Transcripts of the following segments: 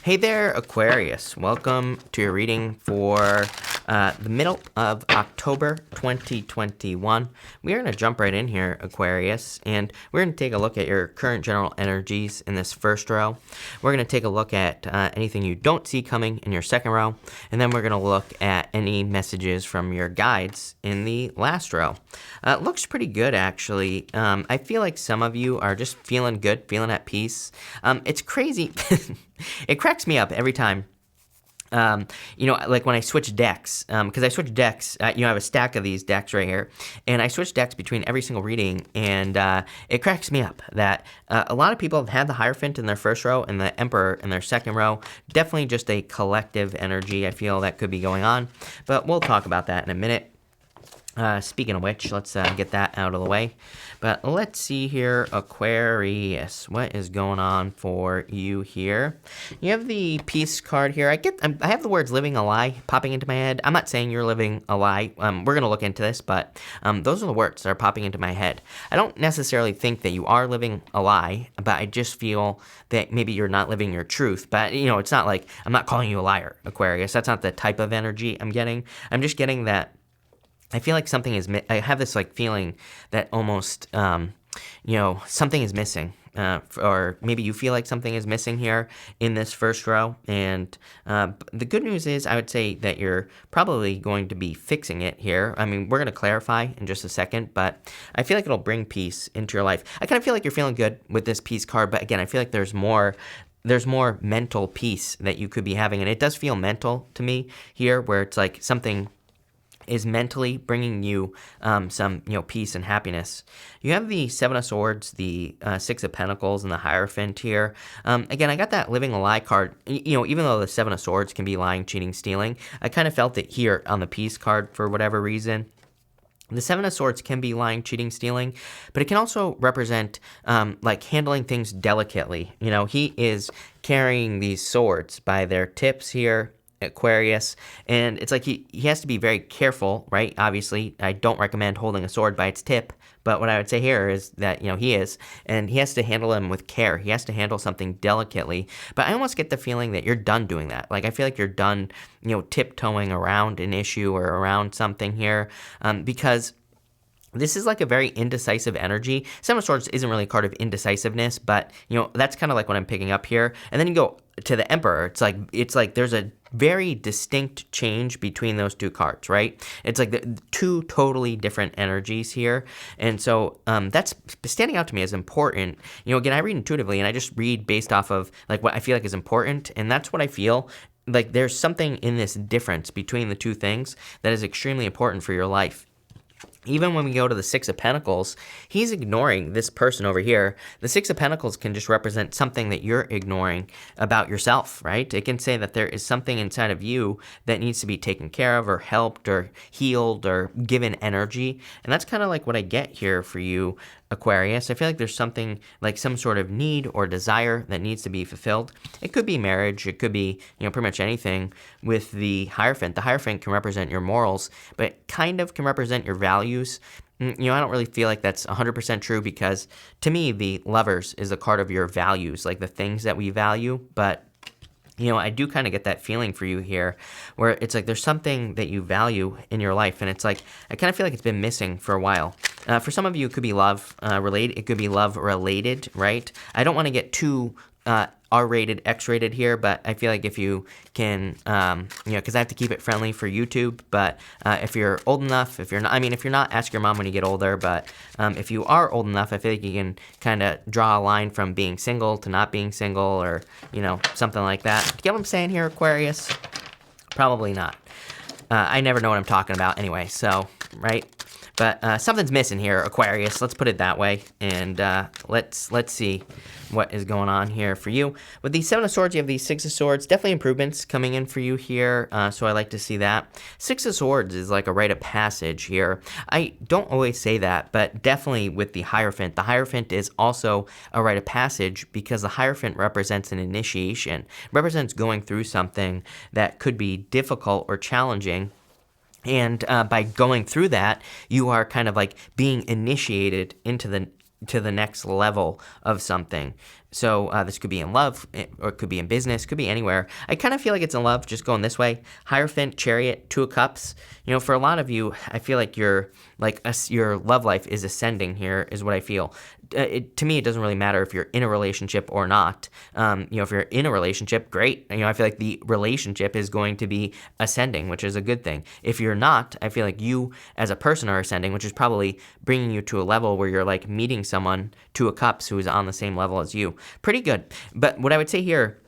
Hey there, Aquarius. Welcome to your reading for the middle of October 2021. We are going to jump right in here, Aquarius, and we're going to take a look at your current general energies in this first row. We're going to take a look at anything you don't see coming in your second row, and then we're going to look at any messages from your guides in the last row. It looks pretty good, actually. I feel like some of you are just feeling good, feeling at peace. It's crazy. It cracks me up every time. Like when I switch decks, because I switch decks, I have a stack of these decks right here, and I switch decks between every single reading, and it cracks me up that a lot of people have had the Hierophant in their first row and the Emperor in their second row. Definitely just a collective energy, I feel, that could be going on, but we'll talk about that in a minute. Speaking of which, let's get that out of the way. But let's see here, Aquarius. What is going on for you here? You have the Peace card here. I have the words living a lie popping into my head. I'm not saying you're living a lie. We're going to look into this, but those are the words that are popping into my head. I don't necessarily think that you are living a lie, but I just feel that maybe you're not living your truth. But, it's not like I'm not calling you a liar, Aquarius. That's not the type of energy I'm getting. I'm just getting that I feel like something is, I have this feeling that almost, something is missing. Or maybe you feel like something is missing here in this first row. And the good news is I would say that you're probably going to be fixing it here. I mean, we're going to clarify in just a second, but I feel like it'll bring peace into your life. I kind of feel like you're feeling good with this peace card, but again, I feel like there's more mental peace that you could be having. And it does feel mental to me here, where it's like something is mentally bringing you some peace and happiness. You have the Seven of Swords, the Six of Pentacles, and the Hierophant here. Again, I got that living a lie card. Even though the Seven of Swords can be lying, cheating, stealing, I kind of felt it here on the Peace card for whatever reason. The Seven of Swords can be lying, cheating, stealing, but it can also represent handling things delicately. He is carrying these swords by their tips here, Aquarius, and it's like he has to be very careful, right? Obviously, I don't recommend holding a sword by its tip, but what I would say here is that, he is, and he has to handle them with care. He has to handle something delicately, but I almost get the feeling that you're done doing that. I feel like you're done, tiptoeing around an issue or around something here, because this is a very indecisive energy. Seven of Swords isn't really a card of indecisiveness, but, that's kind of what I'm picking up here. And then you go to the Emperor. It's like there's a very distinct change between those two cards, right? It's like the two totally different energies here. And so that's standing out to me as important. Again, I read intuitively, and I just read based off of what I feel like is important. And that's what I feel. There's something in this difference between the two things that is extremely important for your life. Even when we go to the Six of Pentacles, he's ignoring this person over here. The Six of Pentacles can just represent something that you're ignoring about yourself, right? It can say that there is something inside of you that needs to be taken care of or helped or healed or given energy. And that's kind of what I get here for you, Aquarius. I feel like there's something some sort of need or desire that needs to be fulfilled. It could be marriage. It could be, pretty much anything with the Hierophant. The Hierophant can represent your morals, but it kind of can represent your values. I don't really feel like that's 100% true, because to me, the Lovers is a card of your values, the things that we value, but I do kind of get that feeling for you here, where it's there's something that you value in your life, and it's I kind of feel like it's been missing for a while. For some of you, it could be love related. It could be love related, right? I don't want to get too R-rated, X-rated here, but I feel like if you can, because I have to keep it friendly for YouTube, but if you're old enough, if you're not, ask your mom when you get older, but if you are old enough, I feel like you can kind of draw a line from being single to not being single, or, something like that. Do you get what I'm saying here, Aquarius? Probably not. I never know what I'm talking about anyway, so, right? But something's missing here, Aquarius. Let's put it that way. And let's see what is going on here for you. With the Seven of Swords, you have the Six of Swords. Definitely improvements coming in for you here. So I like to see that. Six of Swords is like a rite of passage here. I don't always say that, but definitely with the Hierophant. The Hierophant is also a rite of passage, because the Hierophant represents an initiation. It represents going through something that could be difficult or challenging. And by going through that, you are kind of being initiated into the next level of something. So this could be in love, or it could be in business, could be anywhere. I kind of feel like it's in love, just going this way. Hierophant, Chariot, Two of Cups. You know, for a lot of you, I feel like your love life is ascending here, is what I feel. To me, it doesn't really matter if you're in a relationship or not. You know, if you're in a relationship, great. You know, I feel like the relationship is going to be ascending, which is a good thing. If you're not, I feel like you as a person are ascending, which is probably bringing you to a level where you're like meeting someone, Two of Cups, who is on the same level as you. Pretty good. But what I would say here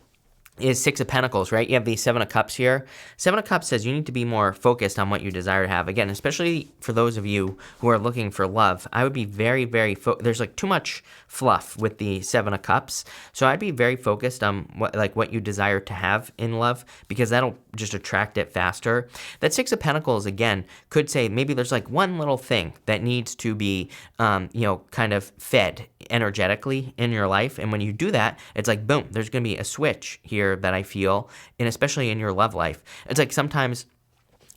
is Six of Pentacles, right? You have the Seven of Cups here. Seven of Cups says you need to be more focused on what you desire to have. Again, especially for those of you who are looking for love, I would be very, very, there's like too much fluff with the Seven of Cups. So I'd be very focused on what you desire to have in love, because that'll just attract it faster. That Six of Pentacles, again, could say maybe there's like one little thing that needs to be, you know, kind of fed energetically in your life. And when you do that, it's like, boom, there's going to be a switch here that I feel, and especially in your love life. It's like sometimes,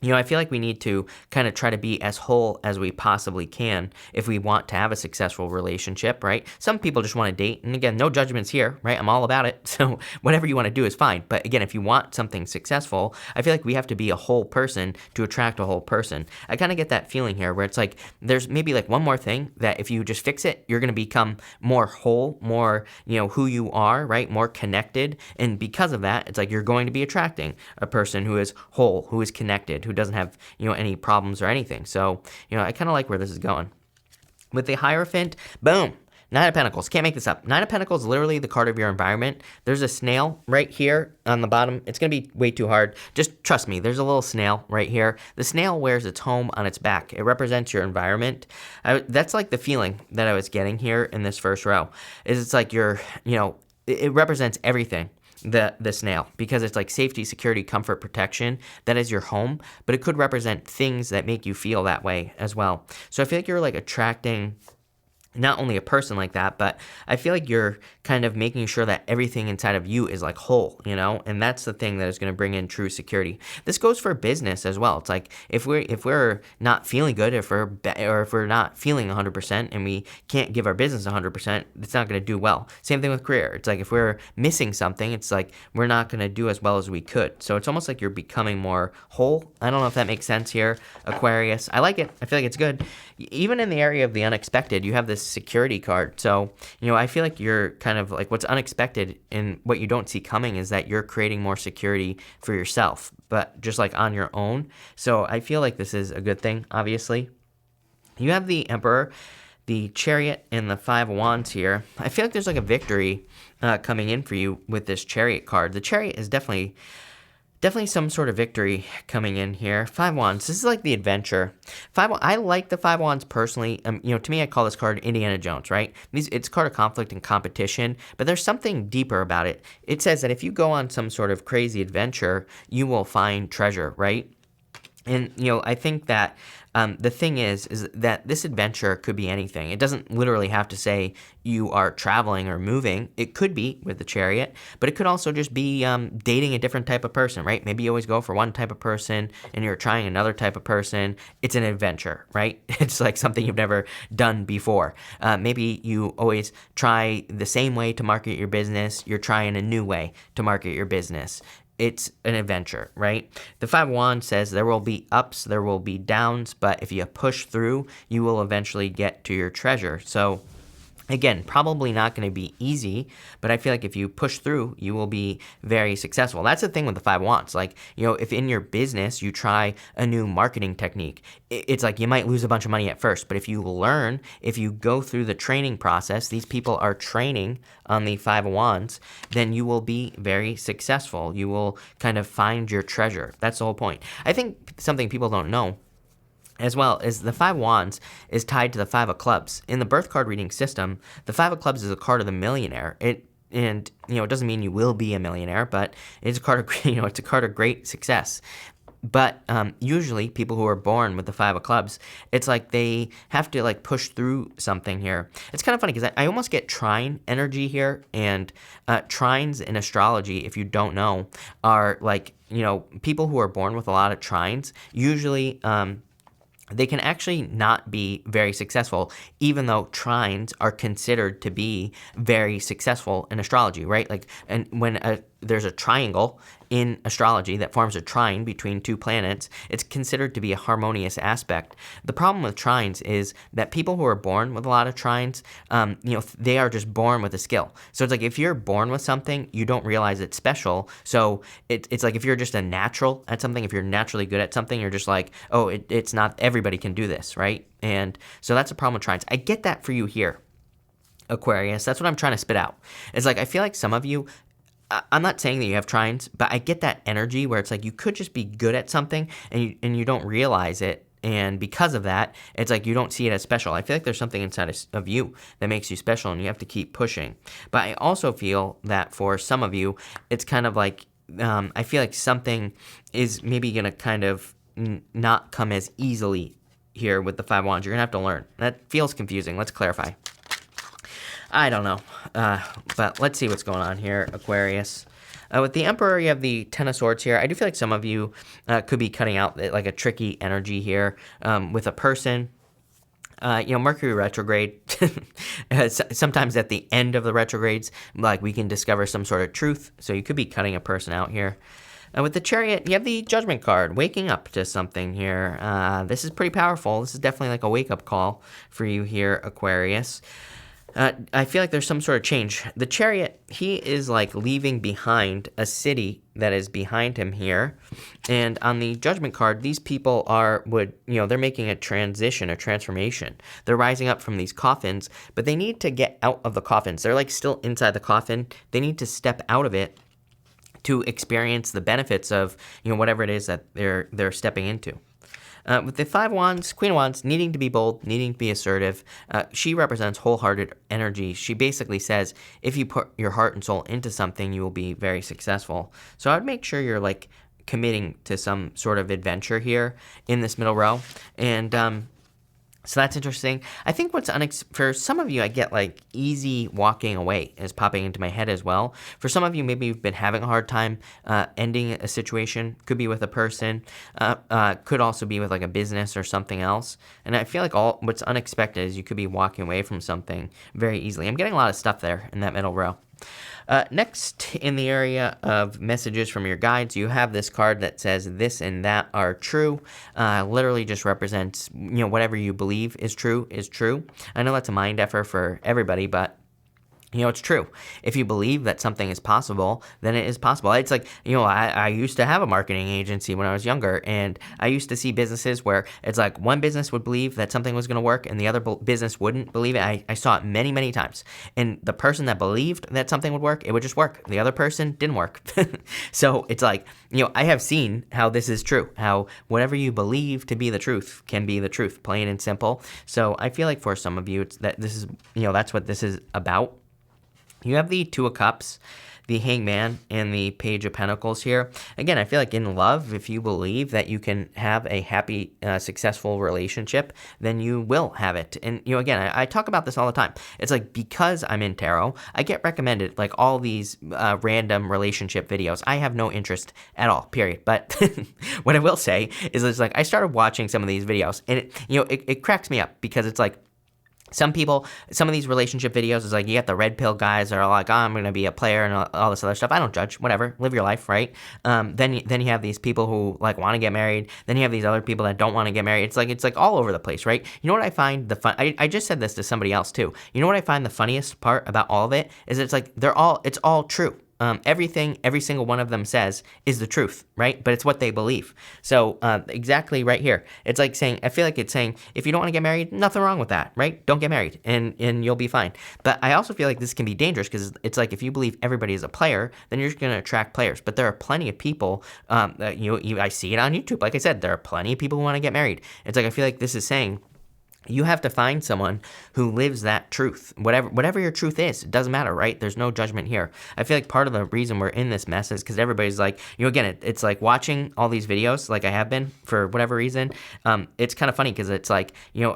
you know, I feel like we need to kind of try to be as whole as we possibly can if we want to have a successful relationship, right? Some people just want to date, and again, no judgments here, right? I'm all about it. So whatever you want to do is fine. But again, if you want something successful, I feel like we have to be a whole person to attract a whole person. I kind of get that feeling here where it's like there's maybe like one more thing that if you just fix it, you're going to become more whole, more, you know, who you are, right? More connected. And because of that, it's like you're going to be attracting a person who is whole, who is connected, who doesn't have, you know, any problems or anything. So, you know, I kind of like where this is going. With the Hierophant, boom, Nine of Pentacles. Can't make this up. Nine of Pentacles is literally the card of your environment. There's a snail right here on the bottom. It's going to be way too hard. Just trust me. There's a little snail right here. The snail wears its home on its back. It represents your environment. That's like the feeling that I was getting here in this first row. Is it's like you're, you know, it represents everything. The snail, because it's like safety, security, comfort, protection. That is your home, but it could represent things that make you feel that way as well. So I feel like you're like attracting not only a person like that, but I feel like you're kind of making sure that everything inside of you is like whole, you know, and that's the thing that is going to bring in true security. This goes for business as well. It's like if we're not feeling good, or if we're not feeling 100% and we can't give our business 100%, it's not going to do well. Same thing with career. It's like if we're missing something, it's like we're not going to do as well as we could. So it's almost like you're becoming more whole. I don't know if that makes sense here, Aquarius. I like it. I feel like it's good. Even in the area of the unexpected, you have this security card. So, you know, I feel like you're kind of like what's unexpected and what you don't see coming is that you're creating more security for yourself, but just like on your own. So I feel like this is a good thing, obviously. You have the Emperor, the Chariot, and the Five of Wands here. I feel like there's like a victory coming in for you with this Chariot card. The Chariot is definitely some sort of victory coming in here. Five Wands. This is like the adventure. I like the Five Wands personally. You know, to me, I call this card Indiana Jones, right? It's a card of conflict and competition, but there's something deeper about it. It says that if you go on some sort of crazy adventure, you will find treasure, right? And, you know, I think that the thing is that this adventure could be anything. It doesn't literally have to say you are traveling or moving. It could be with the Chariot, but it could also just be dating a different type of person, right? Maybe you always go for one type of person and you're trying another type of person. It's an adventure, right? It's like something you've never done before. Maybe you always try the same way to market your business. You're trying a new way to market your business. It's an adventure, right? The Five of Wands says there will be ups, there will be downs, but if you push through, you will eventually get to your treasure. So again, probably not going to be easy, but I feel like if you push through, you will be very successful. That's the thing with the Five of Wands. Like, you know, if in your business you try a new marketing technique, it's like you might lose a bunch of money at first, but if you learn, if you go through the training process, these people are training on the Five of Wands, then you will be very successful. You will kind of find your treasure. That's the whole point. I think something people don't know as well is the Five of Wands is tied to the Five of Clubs. In the birth card reading system, the Five of Clubs is a card of the millionaire. It doesn't mean you will be a millionaire, but it's a card of, you know, it's a card of great success. But usually people who are born with the Five of Clubs, it's like they have to like push through something here. It's kind of funny because I almost get trine energy here, and trines in astrology, if you don't know, are like, you know, people who are born with a lot of trines usually they can actually not be very successful, even though trines are considered to be very successful in astrology, right? Like, and when there's a triangle in astrology that forms a trine between two planets, it's considered to be a harmonious aspect. The problem with trines is that people who are born with a lot of trines, they are just born with a skill. So it's like if you're born with something, you don't realize it's special. So it's like if you're just a natural at something, if you're naturally good at something, you're just like, oh, it's not, everybody can do this, right? And so that's a problem with trines. I get that for you here, Aquarius. That's what I'm trying to spit out. It's like I feel like some of you, I'm not saying that you have trines, but I get that energy where it's like you could just be good at something and you don't realize it. And because of that, it's like you don't see it as special. I feel like there's something inside of you that makes you special and you have to keep pushing. But I also feel that for some of you, it's kind of like, I feel like something is maybe going to kind of not come as easily here with the 5 of Wands. You're going to have to learn. That feels confusing. Let's clarify. I don't know, but let's see what's going on here, Aquarius. With the Emperor, you have the Ten of Swords here. I do feel like some of you could be cutting out like a tricky energy here with a person. Mercury retrograde, sometimes at the end of the retrogrades, like we can discover some sort of truth. So you could be cutting a person out here. With the Chariot, you have the Judgment card, waking up to something here. This is pretty powerful. This is definitely like a wake-up call for you here, Aquarius. I feel like there's some sort of change. The Chariot, he is like leaving behind a city that is behind him here. And on the Judgment card, these people they're making a transition, a transformation. They're rising up from these coffins, but they need to get out of the coffins. They're like still inside the coffin. They need to step out of it to experience the benefits of, whatever it is that they're stepping into. With the 5 of Wands, Queen of Wands, needing to be bold, needing to be assertive, she represents wholehearted energy. She basically says, if you put your heart and soul into something, you will be very successful. So I would make sure you're like committing to some sort of adventure here in this middle row. And so that's interesting. I think for some of you, I get like easy walking away is popping into my head as well. For some of you, maybe you've been having a hard time ending a situation. Could be with a person. Could also be with like a business or something else. And I feel like what's unexpected is you could be walking away from something very easily. I'm getting a lot of stuff there in that middle row. Next, in the area of messages from your guides, you have this card that says this and that are true. Literally just represents, whatever you believe is true is true. I know that's a mind effort for everybody, but it's true. If you believe that something is possible, then it is possible. It's like, I used to have a marketing agency when I was younger, and I used to see businesses where it's like one business would believe that something was going to work and the other business wouldn't believe it. I saw it many, many times. And the person that believed that something would work, it would just work. The other person didn't work. So it's like, I have seen how this is true, how whatever you believe to be the truth can be the truth, plain and simple. So I feel like for some of you, it's that this is, that's what this is about. You have the 2 of Cups, the Hangman, and the Page of Pentacles here. Again, I feel like in love, if you believe that you can have a happy, successful relationship, then you will have it. And, again, I talk about this all the time. It's like because I'm in tarot, I get recommended like all these random relationship videos. I have no interest at all, period. But what I will say is it's like I started watching some of these videos, and it cracks me up because it's like, some of these relationship videos is like, you got the red pill guys that are like, oh, I'm going to be a player and all this other stuff. I don't judge, whatever, live your life, right? Then you have these people who like want to get married. Then you have these other people that don't want to get married. It's like all over the place, right? You know what I find I just said this to somebody else too. You know what I find the funniest part about all of it is it's like it's all true. Everything every single one of them says is the truth, right? But it's what they believe. So exactly right here, it's like saying, I feel like it's saying, if you don't want to get married, nothing wrong with that, right? Don't get married and you'll be fine. But I also feel like this can be dangerous because it's like if you believe everybody is a player, then you're just going to attract players. But there are plenty of people, I see it on YouTube. Like I said, there are plenty of people who want to get married. It's like I feel like this is saying, you have to find someone who lives that truth. Whatever your truth is, it doesn't matter, right? There's no judgment here. I feel like part of the reason we're in this mess is because everybody's like, again, it's like watching all these videos, like I have been for whatever reason. It's kind of funny because it's like,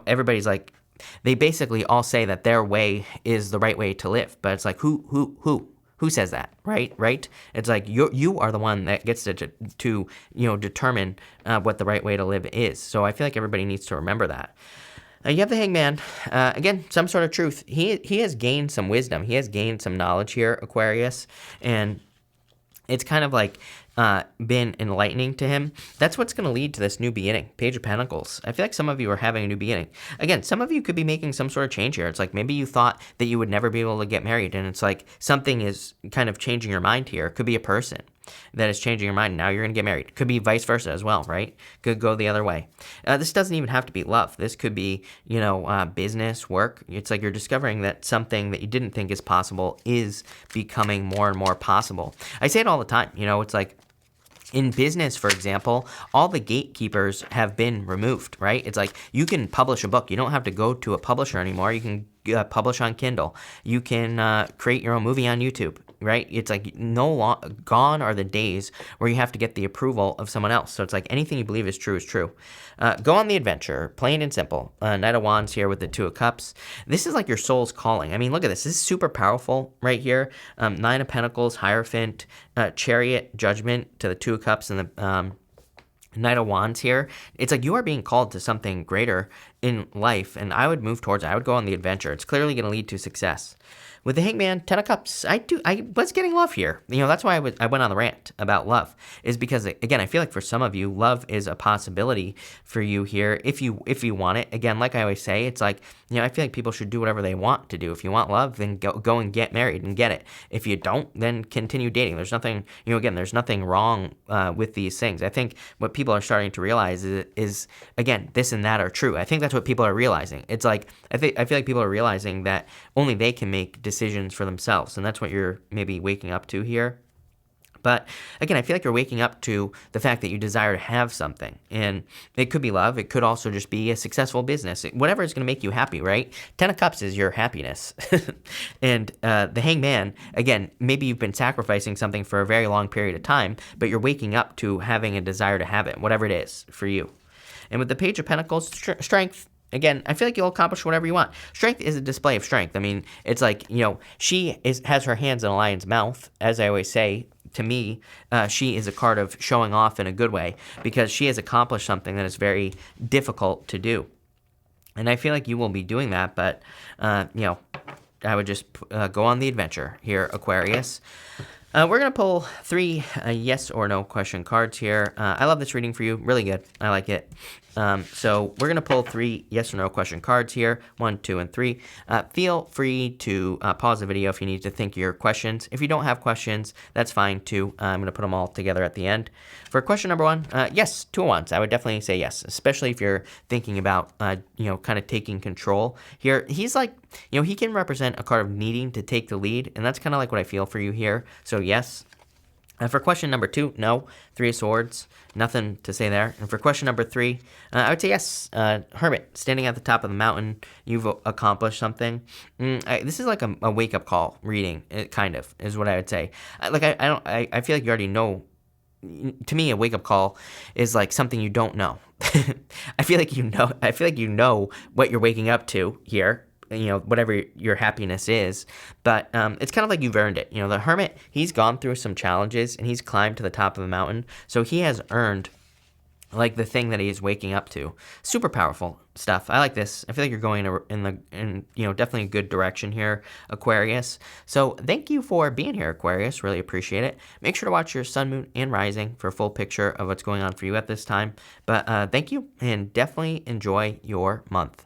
everybody's like, they basically all say that their way is the right way to live. But it's like, who? Who says that, right? Right? It's like you are the one that gets to determine what the right way to live is. So I feel like everybody needs to remember that. You have the Hangman. Again, some sort of truth. He has gained some wisdom. He has gained some knowledge here, Aquarius, and it's kind of like been enlightening to him. That's what's going to lead to this new beginning. Page of Pentacles. I feel like some of you are having a new beginning. Again, some of you could be making some sort of change here. It's like maybe you thought that you would never be able to get married, and it's like something is kind of changing your mind here. It could be a person that is changing your mind. Now you're going to get married. Could be vice versa as well, right? Could go the other way. This doesn't even have to be love. This could be, business, work. It's like you're discovering that something that you didn't think is possible is becoming more and more possible. I say it all the time. It's like, in business, for example, all the gatekeepers have been removed, right? It's like you can publish a book. You don't have to go to a publisher anymore. You can publish on Kindle. You can create your own movie on YouTube, right? It's like gone are the days where you have to get the approval of someone else. So it's like anything you believe is true is true. Go on the adventure, plain and simple. Knight of Wands here with the Two of Cups. This is like your soul's calling. I mean, look at this. This is super powerful right here. Nine of Pentacles, Hierophant, Chariot, Judgment to the Two of Cups and the Knight of Wands here. It's like you are being called to something greater in life, and I would move towards it. I would go on the adventure. It's clearly going to lead to success. With the Hangman, Ten of Cups, I was getting love here. That's why I went on the rant about love, is because, again, I feel like for some of you, love is a possibility for you here if you want it. Again, like I always say, it's like, I feel like people should do whatever they want to do. If you want love, then go and get married and get it. If you don't, then continue dating. There's nothing, there's nothing wrong with these things. I think what people are starting to realize is, again, this and that are true. I think that's what people are realizing. It's like, I feel like people are realizing that only they can make decisions for themselves, and that's what you're maybe waking up to here. But again, I feel like you're waking up to the fact that you desire to have something, and it could be love. It could also just be a successful business, whatever is going to make you happy, right? Ten of Cups is your happiness. And the Hangman, again, maybe you've been sacrificing something for a very long period of time, but you're waking up to having a desire to have it, whatever it is for you. And with the Page of Pentacles, strength. Again, I feel like you'll accomplish whatever you want. Strength is a display of strength. I mean, it's like, she has her hands in a lion's mouth, as I always say. To me, she is a card of showing off in a good way because she has accomplished something that is very difficult to do. And I feel like you will be doing that, but, I would just go on the adventure here, Aquarius. We're going to pull 3 yes or no question cards here. I love this reading for you. Really good. I like it. So we're going to pull 3 yes or no question cards here. 1, 2, and 3. Feel free to pause the video if you need to think your questions. If you don't have questions, that's fine too. I'm going to put them all together at the end. For question number 1, yes, 2 of Wands. I would definitely say yes, especially if you're thinking about, kind of taking control here. He's like, he can represent a card of needing to take the lead, and that's kind of like what I feel for you here. So yes. For question number 2, no. 3 of Swords, nothing to say there. And for question number 3, I would say yes. Hermit, standing at the top of the mountain, you've accomplished something. This is like a wake-up call reading, it kind of, is what I would say. I feel like you already know. To me, a wake-up call is like something you don't know. I feel like you know what you're waking up to here. Whatever your happiness is, but it's kind of like you've earned it. The Hermit, he's gone through some challenges and he's climbed to the top of the mountain, so he has earned like the thing that he's waking up to. Super powerful stuff. I like this. I feel like you're going in definitely a good direction here, Aquarius. So thank you for being here, Aquarius. Really appreciate it. Make sure to watch your sun, moon, and rising for a full picture of what's going on for you at this time. But thank you, and definitely enjoy your month.